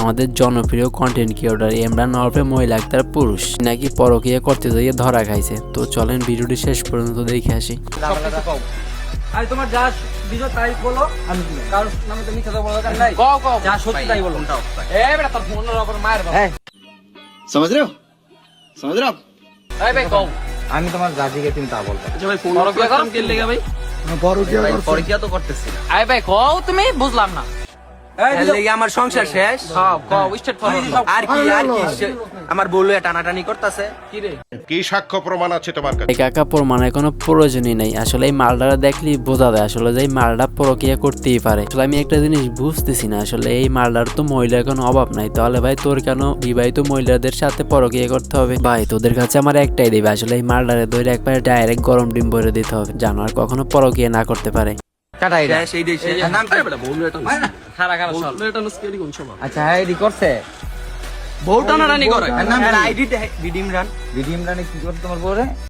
আমাদের জনপ্রিয় content creator Imran ওরফে মহিলা আক্তার পুরুষ নাকি পরকীয়া করতে যাইয়ে ধরা খাইছে। তো চলেন ভিডিওটি শেষ পর্যন্ত দেখে আসি। তোমার যা বিজয় তাই বলো, আমি কারোর নামে তো মিথ্যা বলার দরকার নাই। যা সত্যি তাই বলো। এই বেটা তোর ফোনের উপর মায়ের বাবা। समझ रहे हो समझ रहे हो आप? এই ভাই কও, আমি তোমার জাতিকে তুমি তা বলবো। আচ্ছা ভাই ফোন করলাম কে লেগা ভাই? পরকিয়া তো করতেছি না। এই ভাই কও, তুমি বুঝলাম না। এর লেগে আমার সংসার শেষ। কও স্টেট ফরওয়ার্ড। আর কি আমার বউলে টানাটানি করতেছে। কি রে? কি সাক্ষ্য প্রমাণ আছে তোমার কাছে? এই কাকা প্রমাণের কোনো প্রয়োজনই নাই। আসলে এই মালটা দেখলেই বোঝা যায় আসলে যে এই মালটা পরকীয়া করতেই পারে। আসলে আমি একটা জিনিস বুঝতেছি না, আসলে এই মালটার তো মহিলার কোনো অভাব নাই, তাহলে ভাই তোর কেন বিবাহিত মহিলাদের সাথে পরকীয়া করতে হবে? ভাই তোদের কাছে আমার একটাই দিবে, আসলে এই মালটারে ধরে একবারে ডাইরেক্ট গরম ডিম ভরে দিতে হবে, জানো আর কখনো পরকীয়া না করতে পারে। কাটাই রে সেই দেশে নাম কি? খারা খারা চল। আচ্ছা হ্যাঁ এডি করছে। বউ টানাটানি করে। নাম আইডি বিডিম রান কি করতে তোমার বউরে?